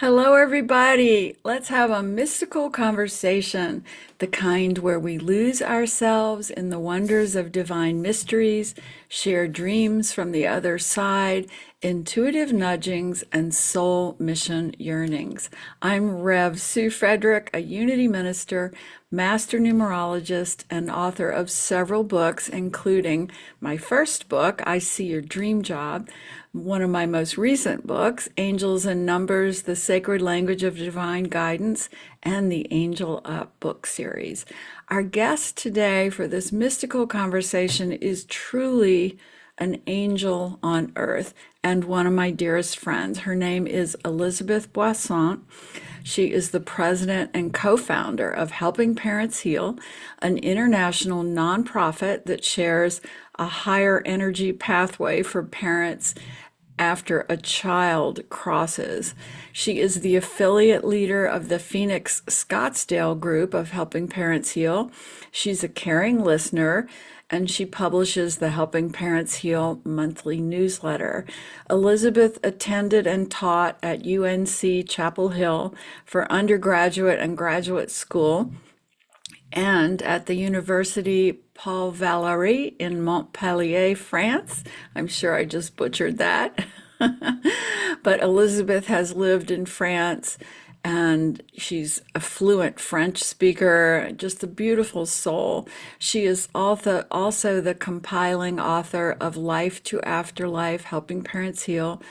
Hello, everybody. Let's have a mystical conversation, the kind where we lose ourselves in the wonders of divine mysteries, share dreams from the other side, intuitive nudgings, and soul mission yearnings. I'm Rev Sue Frederick, a Unity minister, master numerologist, and author of several books, including my first book, I See Your Dream Job, one of my most recent books, Angels and Numbers, The Sacred Language of Divine Guidance, and the Angel Up book series. Our guest today for this mystical conversation is truly an angel on earth and one of my dearest friends. Her name is Elizabeth Boisson. She is the president and co-founder of Helping Parents Heal, an international nonprofit that shares a higher energy pathway for parents after a child crosses. She is the affiliate leader of the Phoenix Scottsdale group of Helping Parents Heal. She's a caring listener, and she publishes the Helping Parents Heal monthly newsletter. Elizabeth attended and taught at UNC Chapel Hill for undergraduate and graduate school, and at the University Paul Valéry in Montpellier, France. I'm sure I just butchered that. But Elizabeth has lived in France and she's a fluent French speaker, just a beautiful soul. She is also the compiling author of Life to Afterlife, Helping Parents Heal,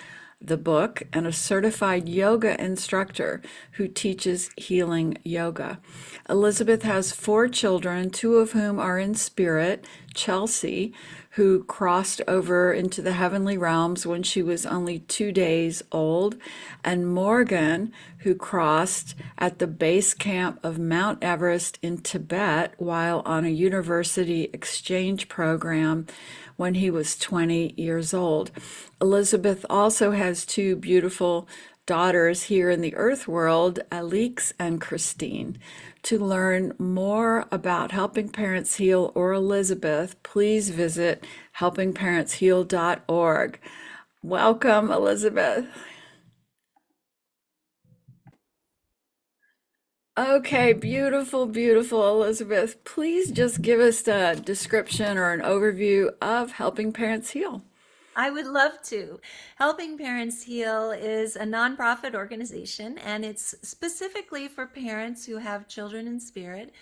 the book, and a certified yoga instructor who teaches healing yoga. Elizabeth has four children, two of whom are in spirit: Chelsea, who crossed over into the heavenly realms when she was only 2 days old, and Morgan, who crossed at the base camp of Mount Everest in Tibet while on a university exchange program when he was 20 years old. Elizabeth also has two beautiful daughters here in the earth world, Alix and Christine. To learn more about Helping Parents Heal or Elizabeth, please visit helpingparentsheal.org. Welcome, Elizabeth. Okay, beautiful, beautiful, Elizabeth. Please just give us a description or an overview of Helping Parents Heal. I would love to. Helping Parents Heal is a nonprofit organization, and it's specifically for parents who have children in spirit.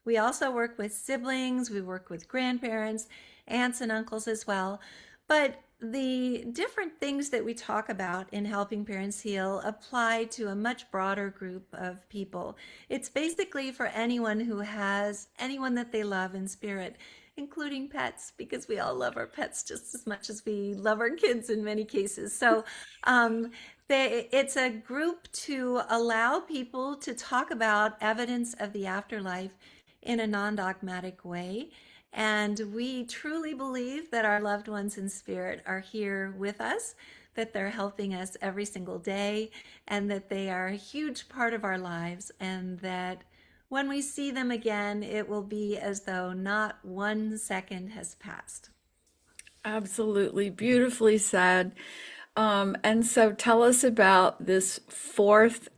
We also work with siblings, we work with grandparents, aunts, and uncles as well. But the different things that we talk about in Helping Parents Heal apply to a much broader group of people. It's basically for anyone who has anyone that they love in spirit, including pets, because we all love our pets just as much as we love our kids in many cases. So um, it's a group to allow people to talk about evidence of the afterlife in a non-dogmatic way. And we truly believe that our loved ones in spirit are here with us, that they're helping us every single day, and that they are a huge part of our lives, and that when we see them again, it will be as though not 1 second has passed. Absolutely, beautifully said. And so tell us about this fourth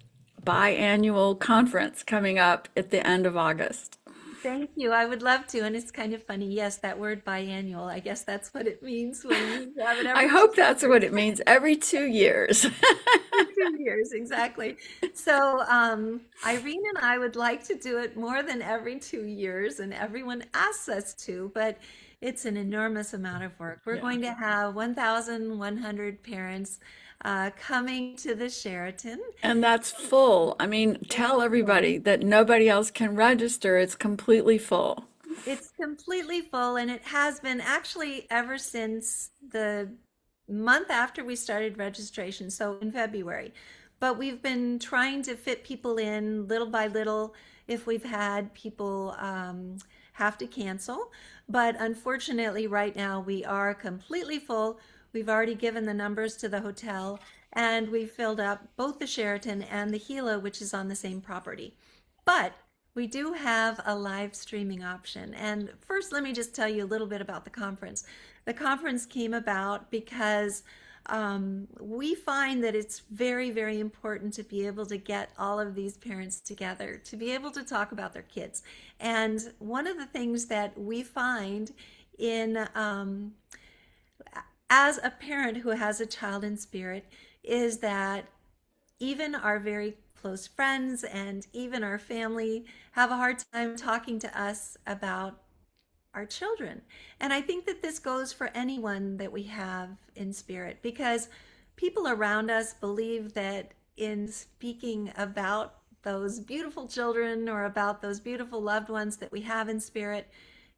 biannual conference coming up at the end of August. Thank you. I would love to. And it's kind of funny. Yes, that word biannual, I guess that's what it means when we have it I every hope that's what it means, every 2 years. 2 years, exactly. So, Irene and I would like to do it more than every 2 years, and everyone asks us to, but it's an enormous amount of work. We're Yeah. going to have 1,100 parents coming to the Sheraton. And that's full. I mean, It's tell everybody that nobody else can register. It's completely full. It's completely full, and it has been actually ever since the month after we started registration, so in February. But we've been trying to fit people in little by little if we've had people have to cancel. But unfortunately, right now we are completely full. We've already given the numbers to the hotel, and we've filled up both the Sheraton and the Gila, which is on the same property. But we do have a live streaming option. And first, let me just tell you a little bit about the conference. The conference came about because we find that it's very, very important to be able to get all of these parents together, to be able to talk about their kids. And one of the things that we find in as a parent who has a child in spirit is that even our very close friends and even our family have a hard time talking to us about our children. And I think that this goes for anyone that we have in spirit, because people around us believe that in speaking about those beautiful children or about those beautiful loved ones that we have in spirit,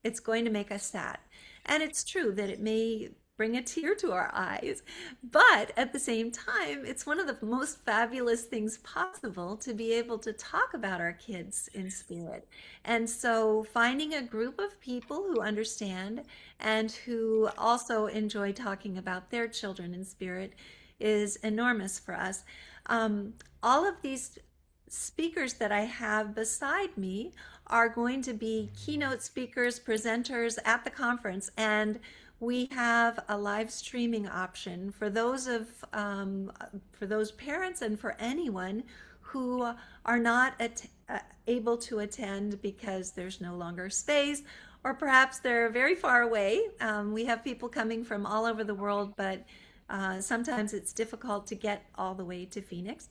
it's going to make us sad. And it's true that it may bring a tear to our eyes, but at the same time, it's one of the most fabulous things possible to be able to talk about our kids in spirit. And so finding a group of people who understand and who also enjoy talking about their children in spirit is enormous for us. All of these speakers that I have beside me are going to be keynote speakers, presenters at the conference, and we have a live streaming option for those parents and for anyone who are not able to attend because there's no longer space, or perhaps they're very far away. We have people coming from all over the world, but sometimes it's difficult to get all the way to Phoenix.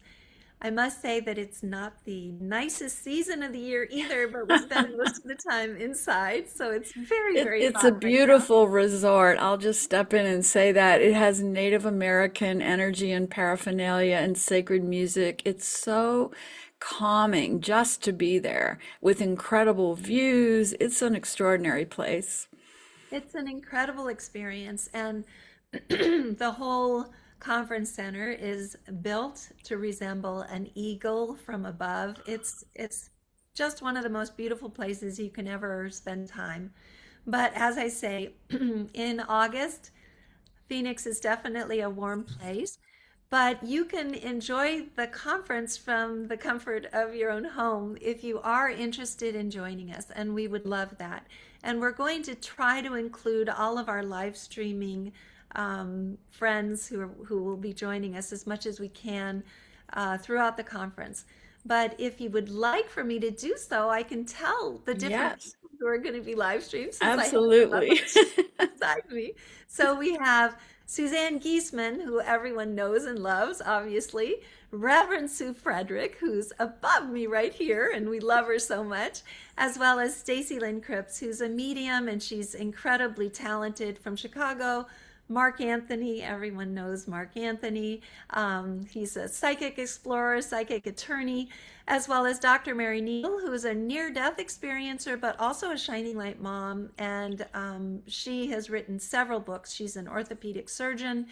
I must say that it's not the nicest season of the year either, but we spend most of the time inside, so it's very, very It's a hot right now. beautiful resort. I'll just step in and say that it has Native American energy and paraphernalia and sacred music. It's so calming just to be there with incredible views. It's an extraordinary place. It's an incredible experience, and the whole conference center is built to resemble an eagle from above. It's just one of the most beautiful places you can ever spend time. But as I say, in August, Phoenix is definitely a warm place, but you can enjoy the conference from the comfort of your own home if you are interested in joining us, and we would love that. And we're going to try to include all of our live streaming friends who will be joining us as much as we can throughout the conference. But if you would like for me to do so, I can tell the different Yes, people who are going to be live streamed since I have them up on absolutely. the screen beside me. So we have Suzanne Giesman, who everyone knows and loves, obviously. Reverend Sue Frederick, who's above me right here, and we love her so much, as well as Stacy Lynn Cripps, who's a medium and she's incredibly talented from Chicago. Mark Anthony, everyone knows Mark Anthony. He's a psychic explorer, psychic attorney, as well as Dr. Mary Neal, who is a near death experiencer, but also a shining light mom. And she has written several books. She's an orthopedic surgeon.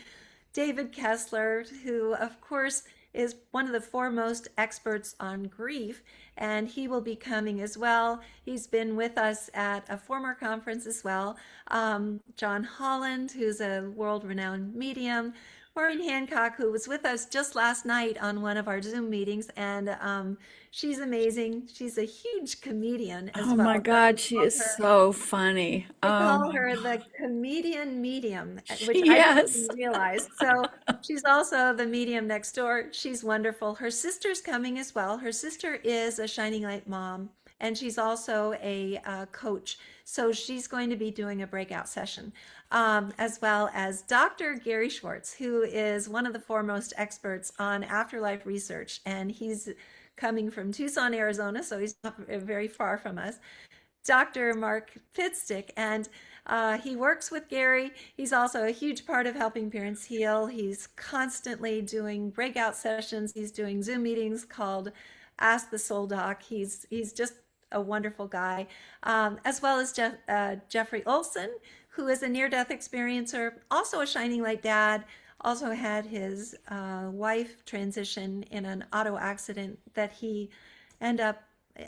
David Kessler, who, of course, is one of the foremost experts on grief, and he will be coming as well. He's been with us at a former conference as well. John Holland, who's a world renowned medium. Maureen Hancock, who was with us just last night on one of our Zoom meetings, and she's amazing. She's a huge comedian as Oh my well. So God, she is so funny. I Oh call my her God. the comedian medium, which I didn't Yes. even realize. So she's also the medium next door. She's wonderful. Her sister's coming as well. Her sister is a Shining Light mom, and she's also a coach. So she's going to be doing a breakout session, as well as Dr. Gary Schwartz, who is one of the foremost experts on afterlife research. And he's coming from Tucson, Arizona, so he's not very far from us. Dr. Mark Pitstick, and he works with Gary. He's also a huge part of helping parents heal. He's constantly doing breakout sessions. He's doing Zoom meetings called Ask the Soul Doc. He's just a wonderful guy, as well as Jeffrey Olson, who is a near-death experiencer, also a Shining Light dad. Also had his wife transition in an auto accident that he ended up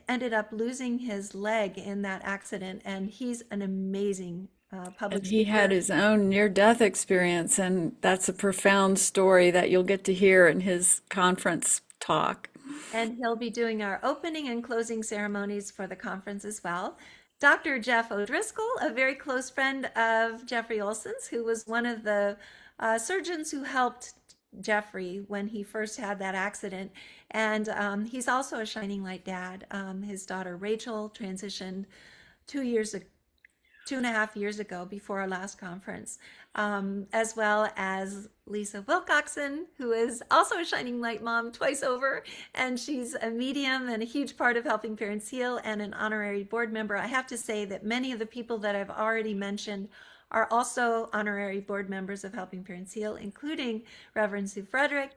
ended up losing his leg in that accident, and he's an amazing public And he had speaker. his own near-death experience, and that's a profound story that you'll get to hear in his conference talk. And he'll be doing our opening and closing ceremonies for the conference as well. Dr. Jeff O'Driscoll, a very close friend of Jeffrey Olson's, who was one of the surgeons who helped Jeffrey when he first had that accident. And he's also a Shining Light dad. His daughter Rachel transitioned 2 years ago, 2.5 years ago before our last conference, as well as Lisa Wilcoxon, who is also a Shining Light mom twice over, and she's a medium and a huge part of Helping Parents Heal and an honorary board member. I have to say that many of the people that I've already mentioned are also honorary board members of Helping Parents Heal, including Reverend Sue Frederick,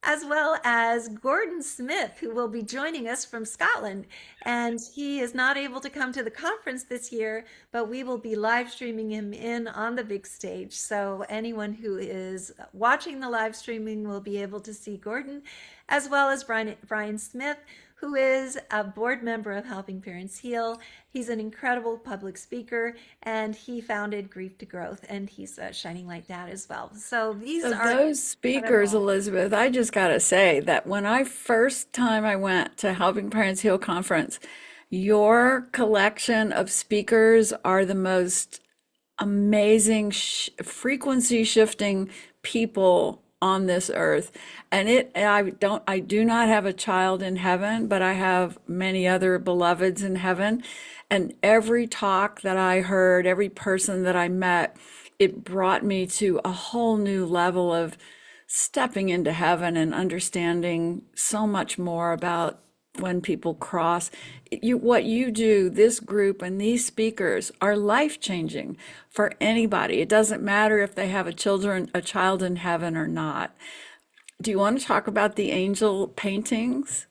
as well as Gordon Smith, who will be joining us from Scotland. And he is not able to come to the conference this year, but we will be live streaming him in on the big stage. So anyone who is watching the live streaming will be able to see Gordon, as well as Brian Smith, who is a board member of Helping Parents Heal. He's an incredible public speaker, and he founded Grief to Growth, and he's a Shining Light dad as well. So these So are those speakers, incredible. Elizabeth, I just got to say that when I first time I went to Helping Parents Heal conference, your collection of speakers are the most amazing frequency shifting people on this earth. And I do not have a child in heaven, but I have many other beloveds in heaven. And every talk that I heard, every person that I met, it brought me to a whole new level of stepping into heaven and understanding so much more about when people cross. What you do, this group and these speakers are life changing for anybody. It doesn't matter if they have a child in heaven or not. Do you want to talk about the angel paintings?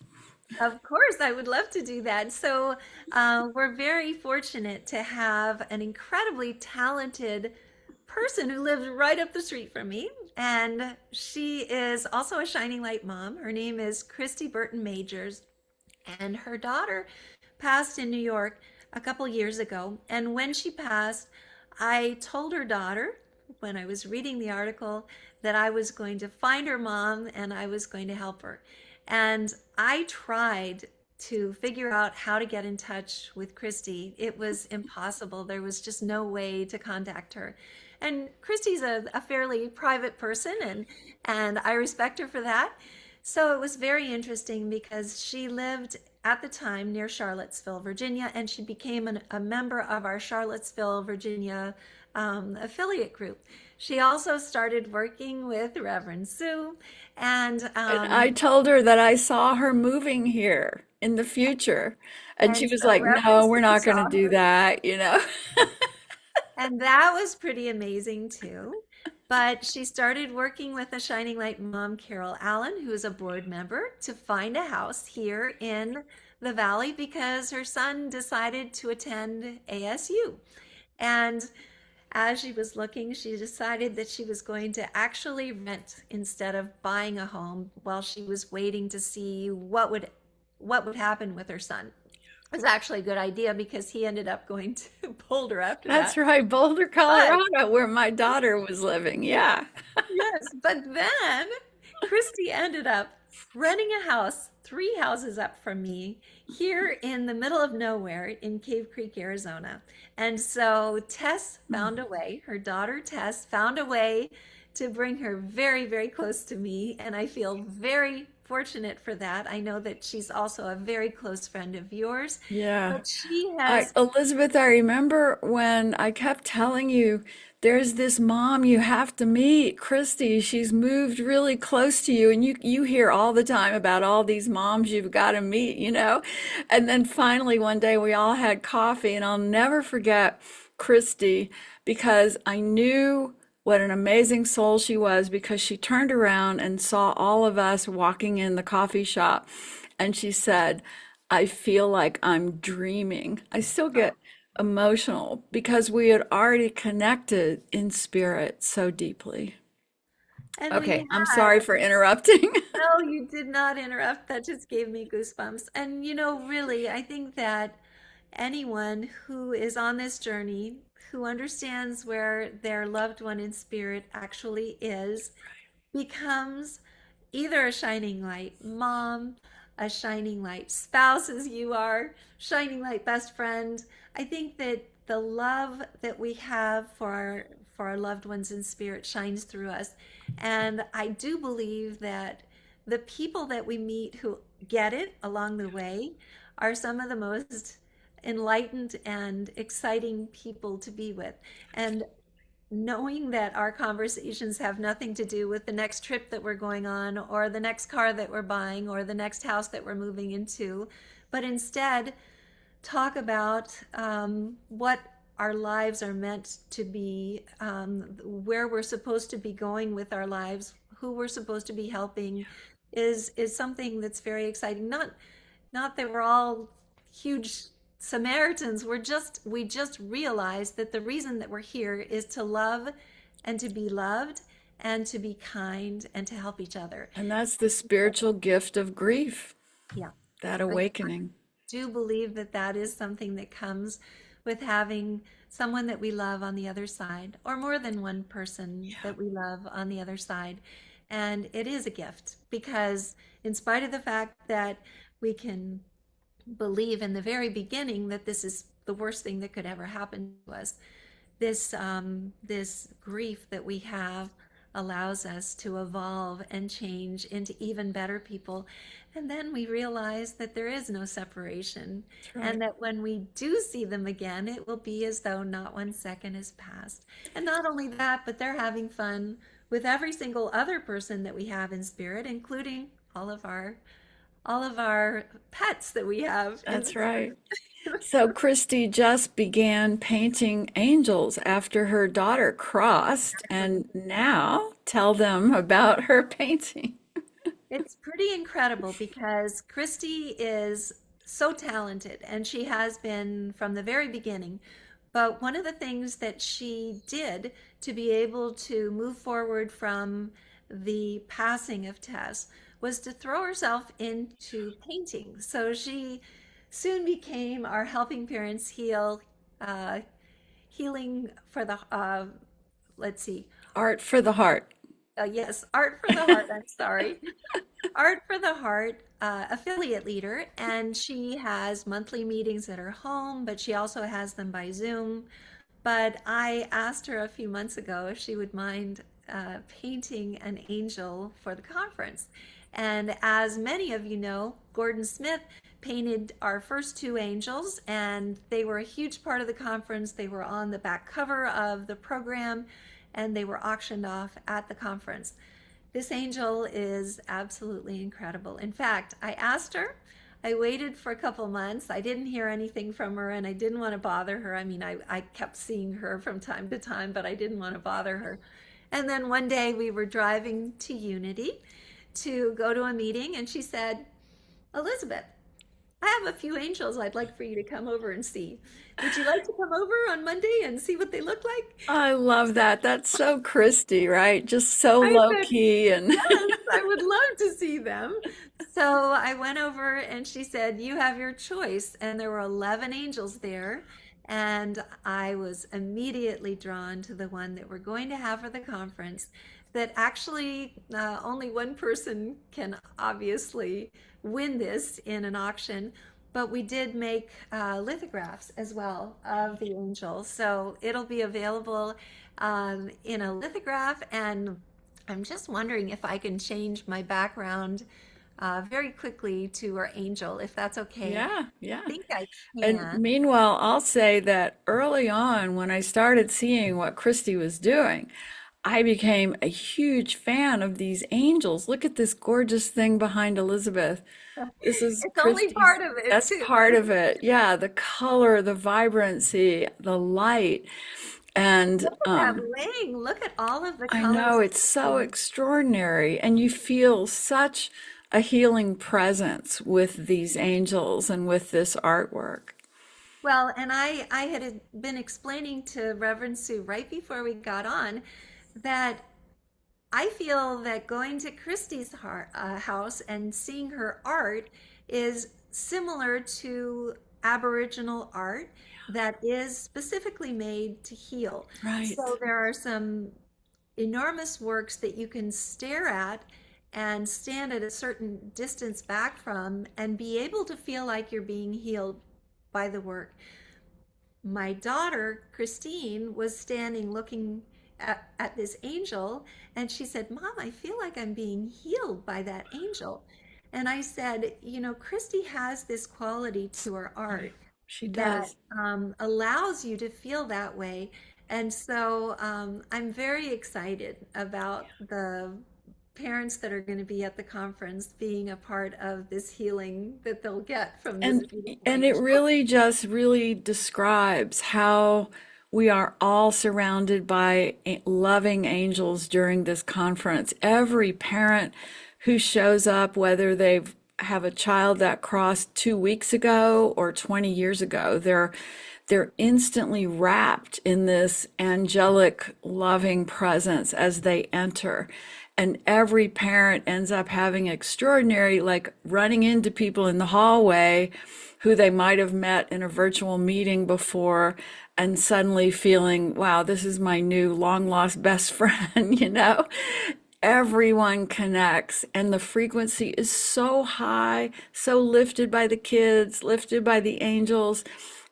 Of course, I would love to do that. So, we're very fortunate to have an incredibly talented person who lives right up the street from me. And she is also a Shining Light mom. Her name is Christy Burton Majors, and her daughter passed in New York a couple years ago. And when she passed, I told her daughter, when I was reading the article, that I was going to find her mom and I was going to help her. And I tried to figure out how to get in touch with Christy. It was impossible. There was just no way to contact her. And Christy's a fairly private person, and I respect her for that. So it was very interesting because she lived at the time near Charlottesville, Virginia, and she became a member of our Charlottesville, Virginia affiliate group. She also started working with Reverend Sue, and And I told her that I saw her moving here in the future. And she was so like, Reverend no, we're Sue not going to saw do her. that. And that was pretty amazing too. But she started working with a Shining Light mom, Carol Allen, who is a board member, to find a house here in the Valley because her son decided to attend ASU. And as she was looking, she decided that she was going to actually rent instead of buying a home while she was waiting to see what would happen with her son. It was actually a good idea because he ended up going to Boulder after That's that. right, Boulder, But Colorado, where my daughter was living. Yeah. yes, but then Christy ended up renting a house 3 houses up from me here in the middle of nowhere in Cave Creek, Arizona. And so Tess found a way, her daughter Tess found a way to bring her very, very close to me. And I feel very fortunate for that. I know that she's also a very close friend of yours, Yeah. but she has. Elizabeth, I remember when I kept telling you, there's this mom you have to meet, Christy. She's moved really close to you, and you hear all the time about all these moms you've got to meet. And then finally one day we all had coffee, and I'll never forget Christy because I knew what an amazing soul she was because she turned around and saw all of us walking in the coffee shop, and she said, I feel like I'm dreaming. I still get emotional because we had already connected in spirit so deeply. And we Okay, I'm had. sorry for interrupting. No, you did not interrupt. That just gave me goosebumps. And really, I think that anyone who is on this journey, who understands where their loved one in spirit actually is, becomes either a shining light mom, a shining light spouse, as you are, shining light best friend. I think that the love that we have for our loved ones in spirit shines through us. And I do believe that the people that we meet who get it along the way are some of the most enlightened and exciting people to be with. And knowing that our conversations have nothing to do with the next trip that we're going on or the next car that we're buying or the next house that we're moving into, but instead talk about what our lives are meant to be, where we're supposed to be going with our lives, who we're supposed to be helping, is something that's very exciting. Not that we're all huge Samaritans. We just realize that the reason that we're here is to love and to be loved and to be kind and to help each other. And that's the spiritual gift of grief, Yeah. that I awakening. do believe that that is something that comes with having someone that we love on the other side, or more than one person Yeah, that we love on the other side. And it is a gift because, in spite of the fact that we can believe in the very beginning that this is the worst thing that could ever happen to us, this grief that we have allows us to evolve and change into even better people. And then we realize that there is no separation, that's right. and that when we do see them again, it will be as though not 1 second has passed. And not only that, but they're having fun with every single other person that we have in spirit, including all of our pets that we have in That's the right. So Christy just began painting angels after her daughter crossed, spirit. and now tell them about her painting. It's pretty incredible because Christy is so talented and she has been from the very beginning. But one of the things that she did to be able to move forward from the passing of Tess was to throw herself into painting. So she soon became our Helping Parents Heal, uh, healing for the, let's see, Art for the heart. yes, Art for the Heart. I'm sorry. Art for the Heart affiliate leader, and she has monthly meetings at her home, but she also has them by Zoom. But I asked her a few months ago if she would mind painting an angel for the conference. And as many of you know, Gordon Smith painted our first two angels, and they were a huge part of the conference. They were on the back cover of the program, and they were auctioned off at the conference. This angel is absolutely incredible. In fact, I asked her, I waited for a couple months. I didn't hear anything from her and I didn't want to bother her. I mean, I kept seeing her from time to time, but I didn't want to bother her. And then one day we were driving to Unity to go to a meeting, and she said, Elizabeth, I have a few angels I'd like for you to come over and see. Would you like to come over on Monday and see what they look like? I love that. That's so Christy, right? Just so I low said, key and yes, I would love to see them. So I went over and she said, you have your choice. And there were 11 angels there. And I was immediately drawn to the one that we're going to have for the conference. That actually, only one person can obviously win this in an auction. But we did make lithographs as well of the angel. So it'll be available in a lithograph. And I'm just wondering if I can change my background very quickly to our angel, if that's okay. yeah, I yeah. think I And can. meanwhile, I'll say that early on, when I started seeing what Christy was doing, I became a huge fan of these angels. Look at this gorgeous thing behind Elizabeth. This is It's only Christy's, part of it, that's too. part of it. Yeah, the color, the vibrancy, the light. And Look at that wing. Look at all of the I colors. know it's so extraordinary. And you feel such a healing presence with these angels and with this artwork. Well, and I had been explaining to Reverend Sue right before we got on that I feel that going to Christie's house and seeing her art is similar to Aboriginal art that is specifically made to heal. Right. So there are some enormous works that you can stare at and stand at a certain distance back from and be able to feel like you're being healed by the work. My daughter, Christine, was standing looking at this angel, and she said, "Mom, I feel like I'm being healed by that angel." And I said, Christy has this quality to her Yeah, art she that does. allows you to feel that way. And so I'm very excited about the parents that are going to be at the conference being a part of this healing that they'll get from this And beautiful and it angel. really just really describes how we are all surrounded by loving angels during this conference. Every parent who shows up, whether they've have a child that crossed 2 weeks ago or 20 years ago, they're instantly wrapped in this angelic loving presence as they enter. And every parent ends up having extraordinary, like running into people in the hallway who they might have met in a virtual meeting before, and suddenly feeling, wow, this is my new long lost best friend, you know? Everyone connects, and the frequency is so high, so lifted by the kids, lifted by the angels.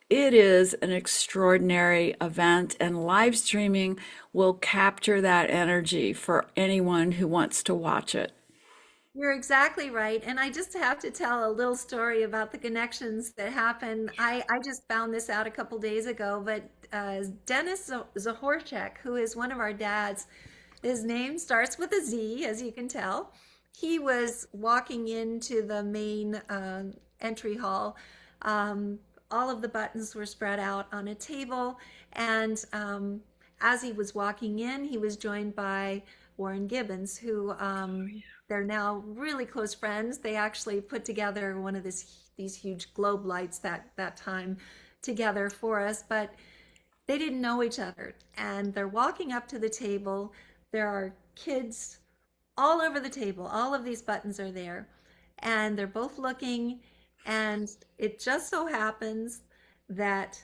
It is an extraordinary event, and live streaming will capture that energy for anyone who wants to watch it. You're exactly right. And I just have to tell a little story about the connections that happen. I just found this out a couple days ago, but Dennis Zahorchek, who is one of our dads, his name starts with a Z, as you can tell. He was walking into the main entry hall. Um, all of the buttons were spread out on a table. And as he was walking in, he was joined by Warren Gibbons, who they're now really close friends. They actually put together one of these huge globe lights that time together for us, but they didn't know each other. And they're walking up to the table. There are kids all over the table. All of these buttons are there. And they're both looking. And it just so happens that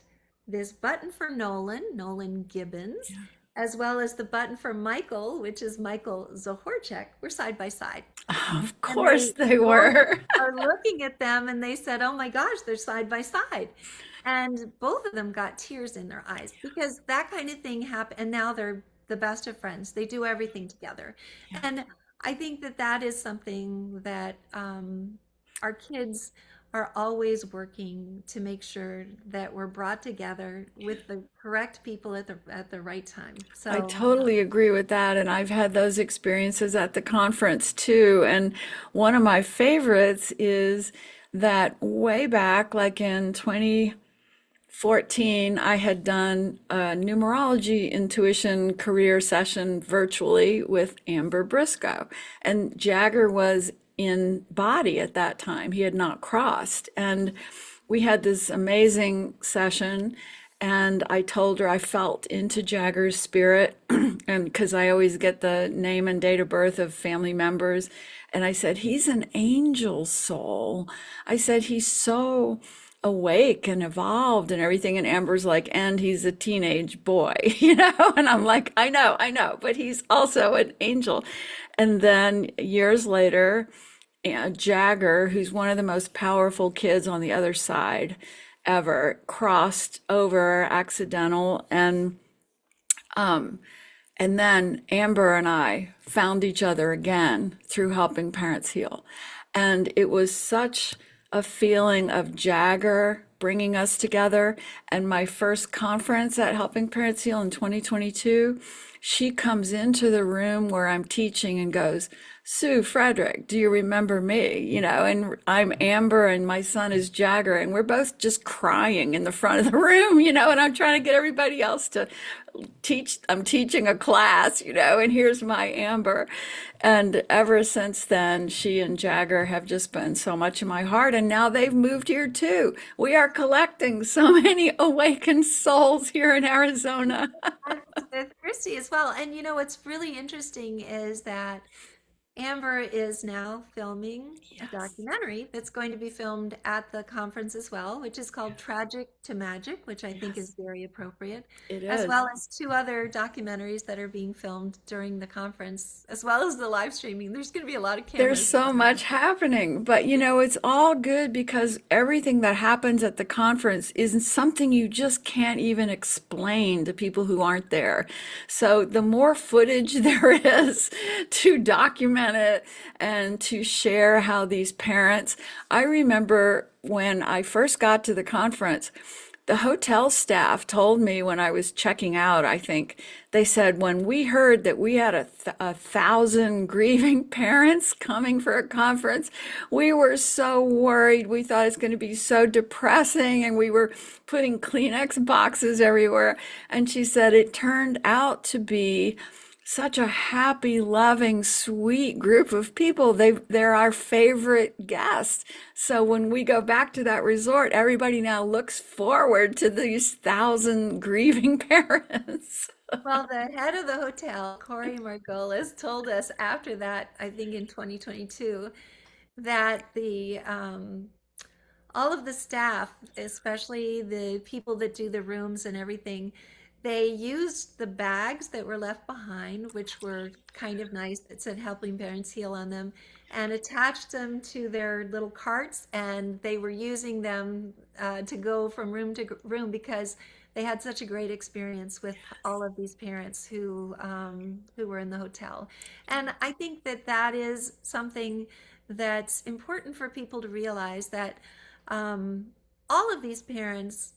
this button for Nolan Gibbons, as well as the button for Michael, which is Michael Zahorchek, were side by side. Of And course they they both were. are looking at them and they said, "Oh my gosh, they're side by side." And both of them got tears in their eyes because that kind of thing happened. And now they're the best of friends. They do everything together. Yeah. And I think that that is something that our kids are always working to make sure that we're brought together with the correct people at the right time. I So totally agree with that. And I've had those experiences at the conference too. And one of my favorites is that way back, like in 2014, I had done a numerology intuition career session virtually with Amber Briscoe. And Jagger was in body at that time. He had not crossed. And we had this amazing session. And I told her I felt into Jagger's spirit, and because I always get the name and date of birth of family members. And I said, he's an angel soul. I said, he's so awake and evolved and everything. And Amber's like, and he's a teenage boy, you know? And I'm like, I know, but he's also an angel. And then years later, Jagger, who's one of the most powerful kids on the other side ever, crossed over accidental, and then Amber and I found each other again through helping parents heal. And it was such a feeling of Jagger bringing us together. And my first conference at Helping Parents Heal in 2022, she comes into the room where I'm teaching and goes, Sue, Frederick, do you remember me? You know, and I'm Amber and my son is Jagger, and we're both just crying in the front of the room, you know, and I'm trying to get everybody else to teach. I'm teaching a class, you know, and here's my Amber. And ever since then, she and Jagger have just been so much in my heart. And now they've moved here too. We are collecting so many awakened souls here in Arizona. with Christy as well. And what's really interesting is that Amber is now filming a Yes, documentary that's going to be filmed at the conference as well, which is called Tragic to Magic, which I think is yes, very appropriate, it as is. well as two other documentaries that are being filmed during the conference, as well as the live streaming. There's going to be a lot of There's cameras. so much happening, but it's all good because everything that happens at the conference isn't something you just can't even explain to people who aren't there. So the more footage there is to document it and to share how these parents, I remember when I first got to the conference, the hotel staff told me when I was checking out, I think, they said when we heard that we had a thousand grieving parents coming for a conference, we were so worried. We thought it's going to be so depressing, and we were putting Kleenex boxes everywhere. And she said it turned out to be such a happy, loving, sweet group of people. They're our favorite guests. So when we go back to that resort, everybody now looks forward to these thousand grieving parents. Well, the head of the hotel, Corey Margolis, told us after that, I think in 2022, that the all of the staff, especially the people that do the rooms and everything, they used the bags that were left behind, which were kind of nice. It said helping parents heal on them, and attached them to their little carts. And they were using them to go from room to room because they had such a great experience with all of these parents who were in the hotel. And I think that that is something that's important for people to realize that um, all of these parents,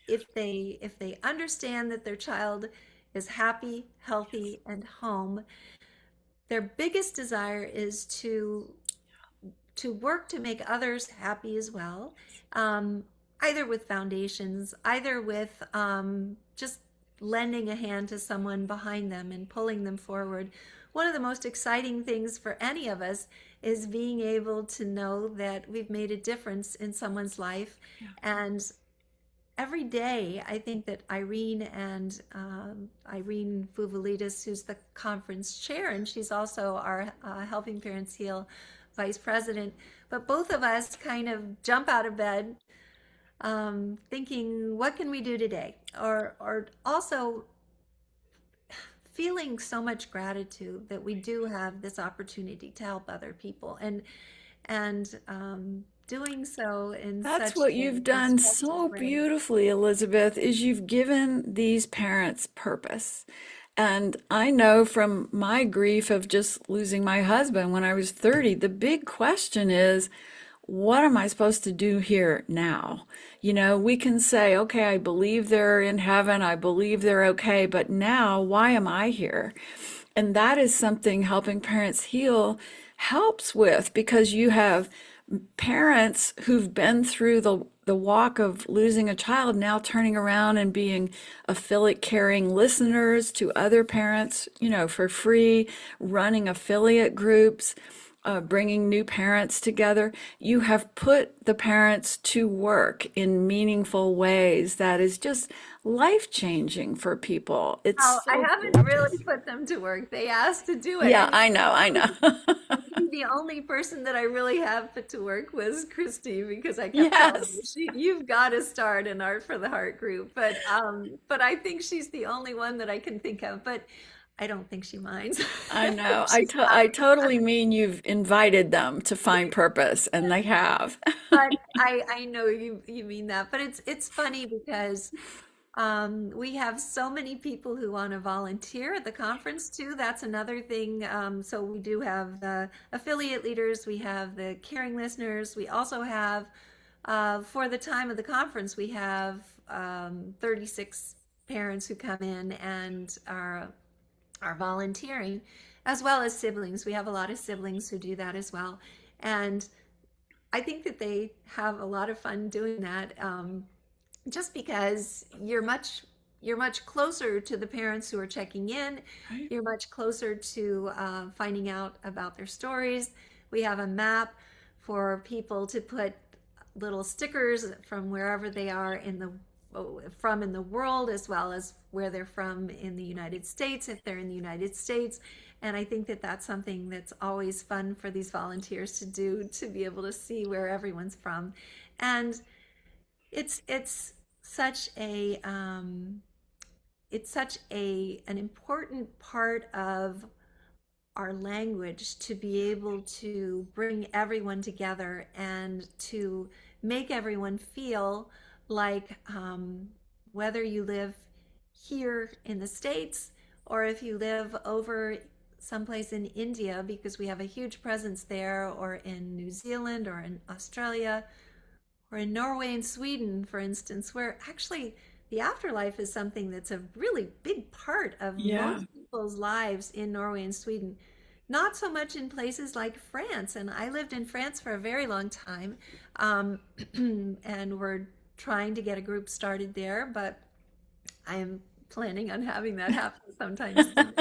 if they understand that their child is happy, healthy, and home, their biggest desire is to work to make others happy as well, um, either with foundations, either with just lending a hand to someone behind them and pulling them forward. One of the most exciting things for any of us is being able to know that we've made a difference in someone's life. And every day, I think that Irene and Irene Fuvalides, who's the conference chair, and she's also our Helping Parents Heal vice president, but both of us kind of jump out of bed thinking, what can we do today? Or also feeling so much gratitude that we do have this opportunity to help other people and doing so in That's such what a you've done constructive so way. beautifully, Elizabeth, is you've given these parents purpose. And I know from my grief of just losing my husband when I was 30, the big question is, what am I supposed to do here now? We can say, okay, I believe they're in heaven, I believe they're okay, but now why am I here? And that is something Helping Parents Heal helps with because you have parents who've been through the walk of losing a child now turning around and being affiliate carrying listeners to other parents, for free, running affiliate groups, bringing new parents together. You have put the parents to work in meaningful ways that is just life changing for people. It's Oh, I so haven't really gorgeous. put them to work. They asked to do it. Yeah, And I know, I know. I think the only person that I really have put to work was Christy because I kept telling her, Yes. you've got to start an Art for the Heart group. But I think she's the only one that I can think of. But I don't think she minds. I know. She's I laughing. totally mean you've invited them to find purpose, and they have. But I know you mean that. But it's funny because we have so many people who want to volunteer at the conference too. That's another thing. So we do have the affiliate leaders, we have the caring listeners, we also have, for the time of the conference, we have 36 parents who come in and are volunteering, as well as siblings. We have a lot of siblings who do that as well. And I think that they have a lot of fun doing that. Just because you're much closer to the parents who are checking in, Right. you're much closer to finding out about their stories. We have a map for people to put little stickers from wherever they are in the world, as well as where they're from in the United States, if they're in the United States. And I think that that's something that's always fun for these volunteers to do, to be able to see where everyone's from. And it's such a it's such a an important part of our language to be able to bring everyone together and to make everyone feel like, whether you live here in the States or if you live over someplace in India, because we have a huge presence there, or in New Zealand or in Australia or in Norway and Sweden, for instance, where actually the afterlife is something that's a really big part of Yeah. most people's lives in Norway and Sweden. Not so much in places like France. And I lived in France for a very long time. Um, and we're trying to get a group started there, but I am planning on having that happen sometime soon.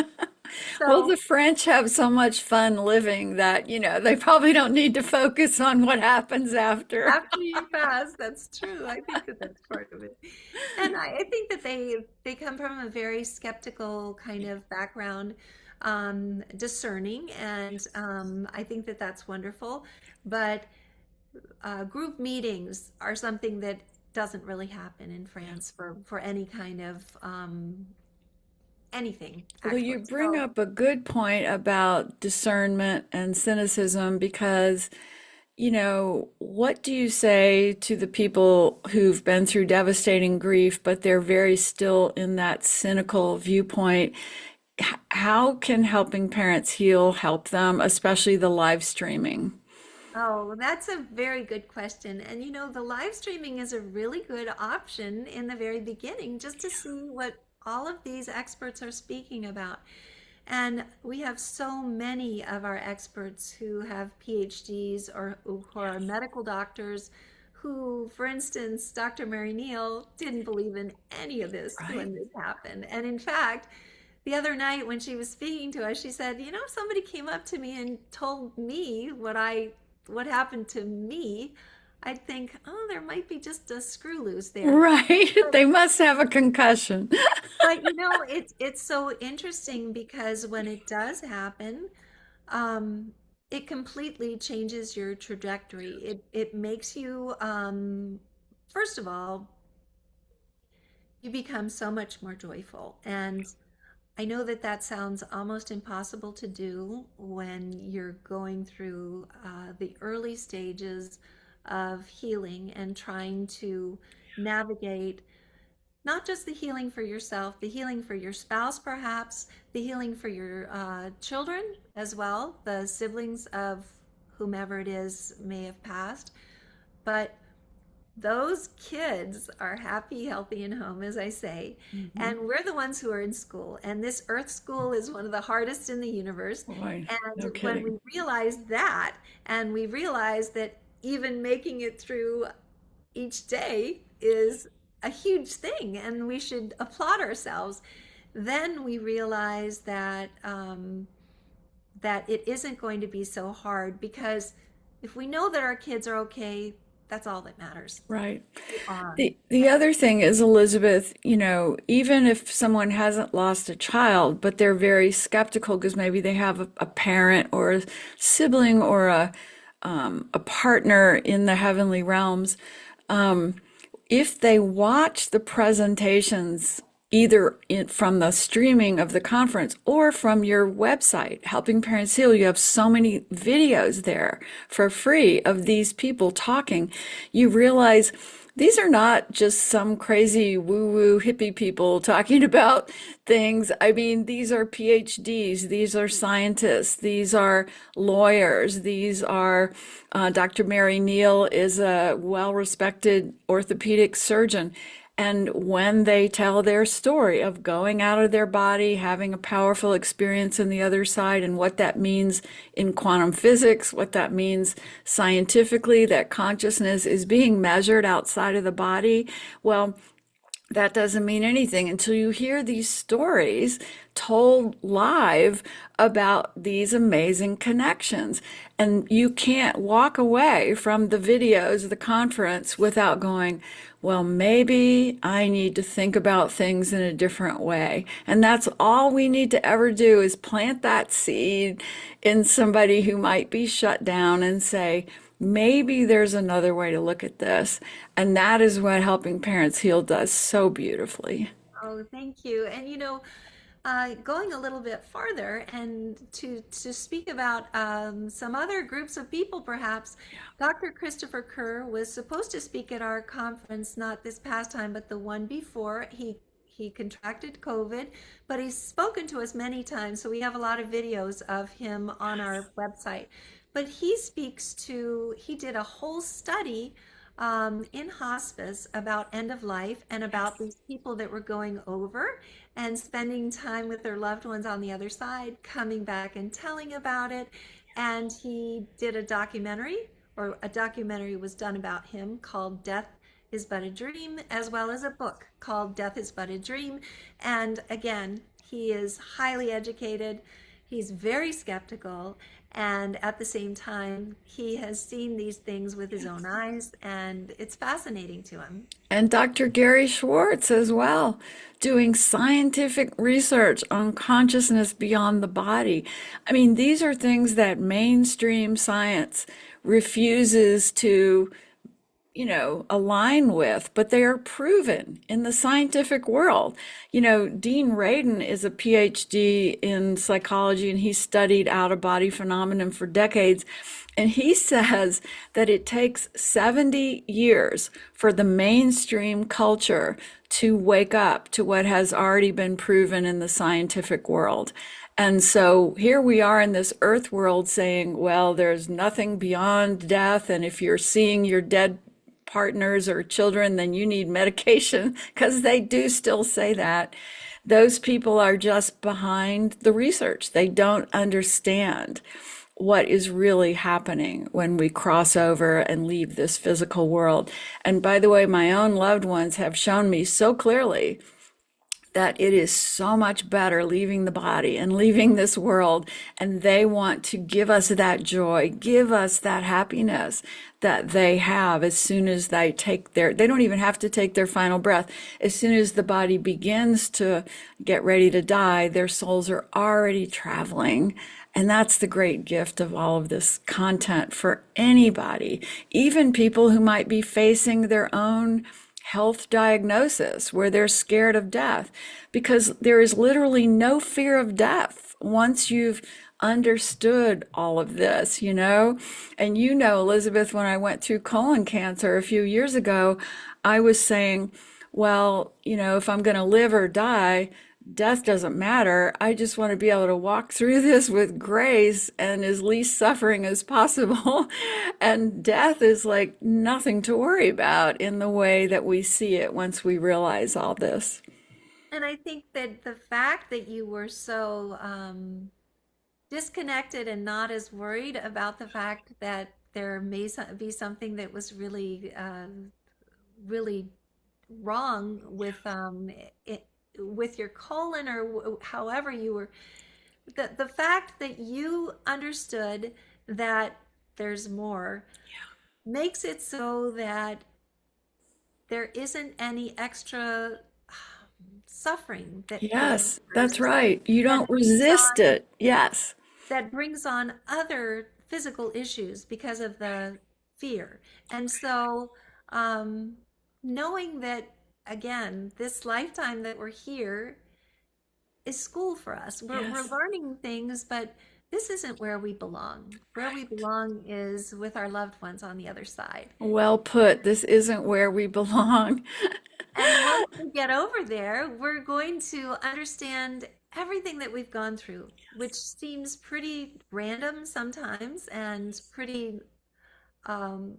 Well, So the French have so much fun living that, they probably don't need to focus on what happens after. after you pass, that's true. I think that that's part of it. And I think that they come from a very skeptical kind of background, discerning, and I think that that's wonderful. But group meetings are something that doesn't really happen in France for any kind of anything, Well, you actually. bring So, up a good point about discernment and cynicism because, what do you say to the people who've been through devastating grief, but they're very still in that cynical viewpoint? How can helping parents heal help them, especially the live streaming? oh, that's a very good question. And the live streaming is a really good option in the very beginning, just to see what all of these experts are speaking about. And we have so many of our experts who have PhDs or who are medical doctors who, for instance, Dr. Mary Neal didn't believe in any of this Right. when this happened. And in fact, the other night when she was speaking to us, she said, if somebody came up to me and told me what happened to me, I'd think, oh, there might be just a screw loose there. Right. They must have a concussion. But it's so interesting because when it does happen, it completely changes your trajectory. It makes you, first of all, you become so much more joyful. And I know that that sounds almost impossible to do when you're going through the early stages of healing and trying to navigate not just the healing for yourself, the healing for your spouse, perhaps, the healing for your children as well, the siblings of whomever it is may have passed. But those kids are happy, healthy, and home, as I say. Mhm. And we're the ones who are in school. And this Earth school is one of the hardest in the universe. Boy, no And when kidding. we realize that, and we realize that even making it through each day is a huge thing, and we should applaud ourselves. Then we realize that that it isn't going to be so hard, because if we know that our kids are okay, that's all that matters. Right. They are. The other thing is, Elizabeth, even if someone hasn't lost a child, but they're very skeptical because maybe they have a parent or a sibling or a partner in the heavenly realms, if they watch the presentations either from the streaming of the conference or from your website, Helping Parents Heal, you have so many videos there for free of these people talking. You realize these are not just some crazy woo-woo hippie people talking about things. I mean, these are PhDs, these are scientists, these are lawyers, these are Dr. Mary Neal is a well-respected orthopedic surgeon. And when they tell their story of going out of their body, having a powerful experience on the other side, and what that means in quantum physics, what that means scientifically, that consciousness is being measured outside of the body, well, that doesn't mean anything until you hear these stories told live about these amazing connections. And you can't walk away from the videos of the conference without going, well, maybe I need to think about things in a different way. And that's all we need to ever do is plant that seed in somebody who might be shut down and say, maybe there's another way to look at this. And that is what Helping Parents Heal does so beautifully. Oh, thank you. And going a little bit farther and to speak about some other groups of people, perhaps, Dr. Christopher Kerr was supposed to speak at our conference, not this past time, but the one before. He contracted COVID, but he's spoken to us many times, so we have a lot of videos of him on our website. But he did a whole study in hospice about end of life and about these people that were going over and spending time with their loved ones on the other side, coming back and telling about it. And he did a documentary, or a documentary was done about him called Death is But a Dream, as well as a book called Death is But a Dream. And again, he is highly educated. He's very skeptical. And at the same time, he has seen these things with his own eyes, and it's fascinating to him. And Dr. Gary Schwartz as well, doing scientific research on consciousness beyond the body. I mean, these are things that mainstream science refuses to align with, but they are proven in the scientific world. Dean Radin is a PhD in psychology and he studied out of body phenomenon for decades. And he says that it takes 70 years for the mainstream culture to wake up to what has already been proven in the scientific world. And so here we are in this earth world saying, well, there's nothing beyond death. And if you're seeing your dead partners or children, then you need medication, because they do still say that. Those people are just behind the research. They don't understand what is really happening when we cross over and leave this physical world. And by the way, my own loved ones have shown me so clearly that it is so much better leaving the body and leaving this world. And they want to give us that joy, give us that happiness that they have as soon as they don't even have to take their final breath. As soon as the body begins to get ready to die, their souls are already traveling. And that's the great gift of all of this content for anybody, even people who might be facing their own health diagnosis where they're scared of death, because there is literally no fear of death once you've understood all of this. And Elizabeth, when I went through colon cancer a few years ago, I was saying, well, if I'm going to live or die, death doesn't matter. I just want to be able to walk through this with grace and as least suffering as possible. And death is like nothing to worry about in the way that we see it once we realize all this. And I think that the fact that you were so disconnected and not as worried about the fact that there may be something that was really, really wrong with your colon, or however you were, the fact that you understood that there's more makes it so that there isn't any extra suffering that Yes, that's occurs right. You that don't resist it. Yes. brings on other physical issues because of the fear. And so, knowing that, again, this lifetime that we're here is school for us. We're Yes. learning things, but this isn't where we belong. Where we Right. belong is with our loved ones on the other side. Well put. This isn't where we belong. And once we get over there, we're going to understand everything that we've gone through, which seems pretty random sometimes and pretty um,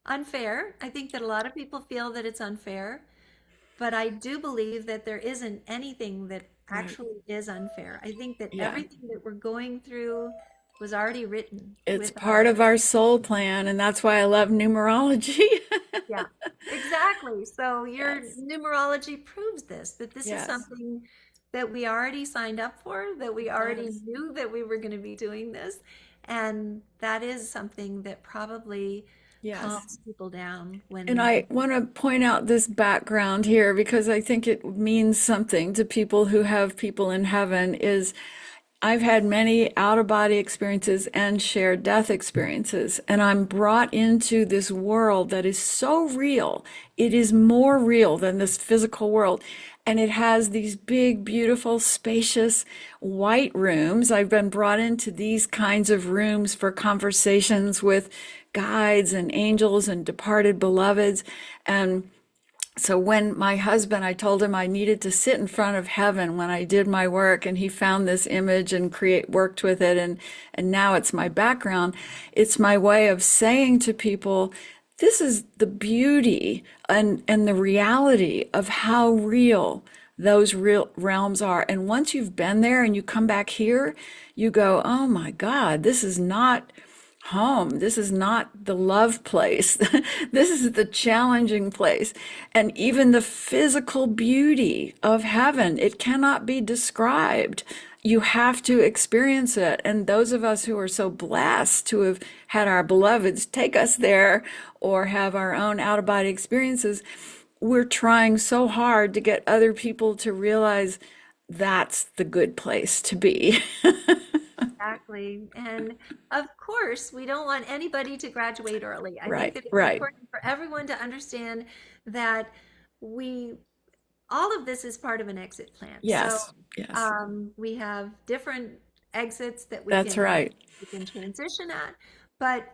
unfair. I think that a lot of people feel that it's unfair, but I do believe that there isn't anything that Right. actually is unfair. I think that Yeah. everything that we're going through was already written It's with part of our soul plan, and that's why I love numerology. yeah, exactly. So your Yes. numerology proves this, that this is Yes. something that we already signed up for, that we It already does. knew that we were going to be doing this. And that is something that probably Yes. calms people down And when. I want to point out this background here because I think it means something to people who have people in heaven is I've had many out of body experiences and shared death experiences, and I'm brought into this world that is so real. It is more real than this physical world. And it has these big, beautiful, spacious white rooms. I've been brought into these kinds of rooms for conversations with guides and angels and departed beloveds. And so when my husband, I told him I needed to sit in front of heaven when I did my work, and he found this image and worked with it, and now it's my background. It's my way of saying to people, this is the beauty and the reality of how real those real realms are. And once you've been there and you come back here, you go, oh my God, this is not home. This is not the love place. This is the challenging place. And even the physical beauty of heaven, it cannot be described. You have to experience it. And those of us who are so blessed to have had our beloveds take us there or have our own out of body experiences, we're trying so hard to get other people to realize that's the good place to be. Exactly. And of course, we don't want anybody to graduate early. I think Right, that it's right. important for everyone to understand that we all of this is part of an exit plan. So Yes, yes, we have different exits that that's right. we can transition at, but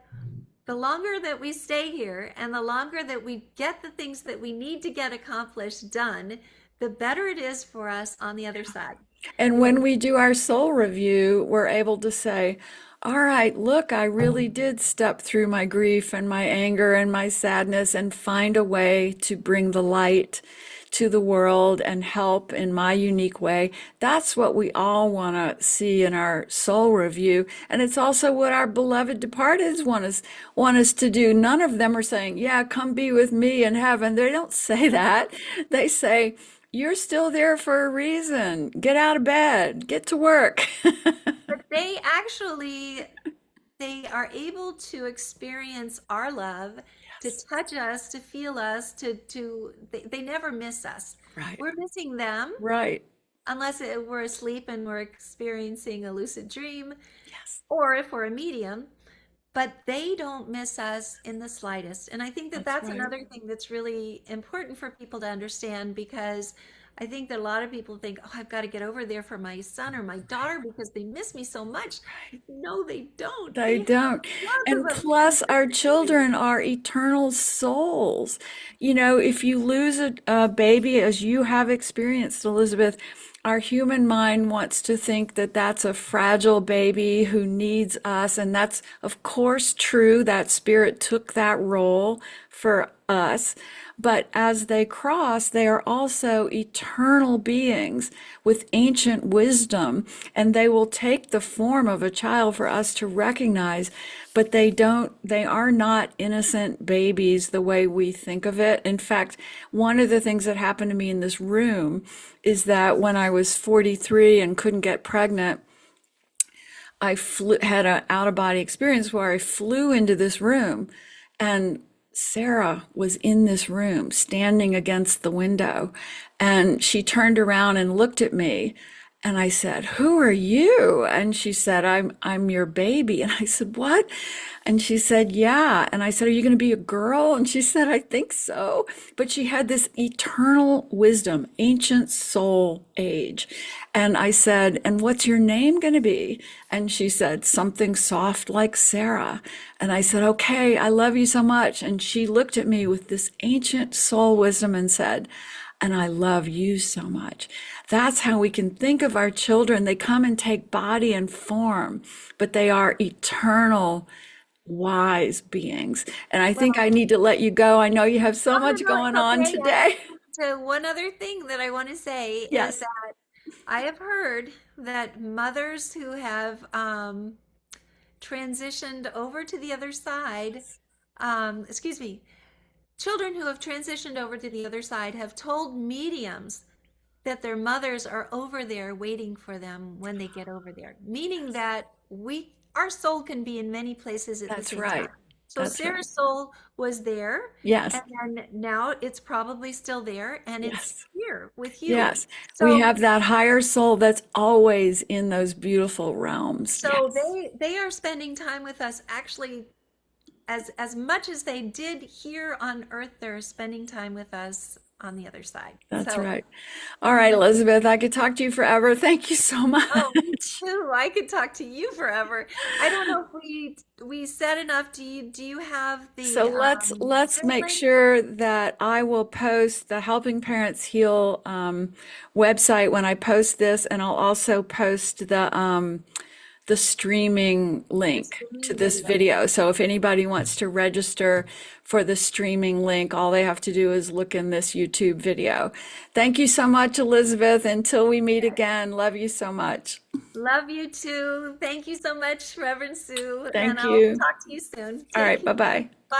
the longer that we stay here and the longer that we get the things that we need to get accomplished done, the better it is for us on the other side. And when we do our soul review, we're able to say, all right, look, I really did step through my grief and my anger and my sadness and find a way to bring the light to the world and help in my unique way. That's what we all want to see in our soul review. And it's also what our beloved departeds want us to do. None of them are saying, yeah, come be with me in heaven. They don't say that. They say, you're still there for a reason. Get out of bed, get to work. But they are able to experience our love, to Yes, touch us, to feel us, they never miss us. right, We're missing them right. unless we're asleep and we're experiencing a lucid dream, Yes, or if we're a medium, but they don't miss us in the slightest. And I think that that's that's right. another thing that's really important for people to understand, because I think that a lot of people think, oh, I've got to get over there for my son or my daughter because they miss me so much. No, they don't. They They have don't. lots And of plus, our other. children are eternal souls. You know, if you lose a baby, as you have experienced, Elizabeth, our human mind wants to think that that's a fragile baby who needs us. And that's, of course, true. That spirit took that role for us. But as they cross, they are also eternal beings with ancient wisdom, and they will take the form of a child for us to recognize, but they are not innocent babies the way we think of it. In fact, one of the things that happened to me in this room is that when I was 43 and couldn't get pregnant, had an out of body experience where I flew into this room and Sarah was in this room standing against the window, and she turned around and looked at me, and I said, "Who are you?" And she said, I'm your baby." And I said, "What?" And she said, "Yeah." And I said, "Are you going to be a girl?" And she said, "I think so." But she had this eternal wisdom, ancient soul age. And I said, "And what's your name going to be?" And she said, "Something soft like Sarah." And I said, "Okay, I love you so much." And she looked at me with this ancient soul wisdom and said, "And I love you so much." That's how we can think of our children. They come and take body and form, but they are eternal, wise beings. And I think I Well, need to let you go. I know you have so no, no, much no, going it's on okay. today. So one other thing that I want to say is Yes. that I have heard that mothers who have transitioned over to the other side, excuse me, children who have transitioned over to the other side have told mediums that their mothers are over there waiting for them when they get over there, meaning that our soul can be in many places at the That's same right. time. So That's right. Sarah's soul was there, Yes. and then now it's probably still there, and it's Yes. here with you. Yes. We So have that higher soul that's always in those beautiful realms. so Yes. they are spending time with us actually as much as they did here on earth, they're spending time with us on the other side. That's So right. All right, Elizabeth, I could talk to you forever. Thank you so oh, me much. too. I could talk to you forever. I don't know if we said enough. Do you have So the let's Zoom make link? sure that I will post the Helping Parents Heal website when I post this, and I'll also post the streaming The link to streaming this video. video. So if anybody wants to register for the streaming link, all they have to do is look in this YouTube video. Thank you so much, Elizabeth. Until we meet again, love you so much. Love you too. Thank you so much, Reverend Sue, and Thank I'll you. talk to you soon. All Take right, care. bye-bye. Bye.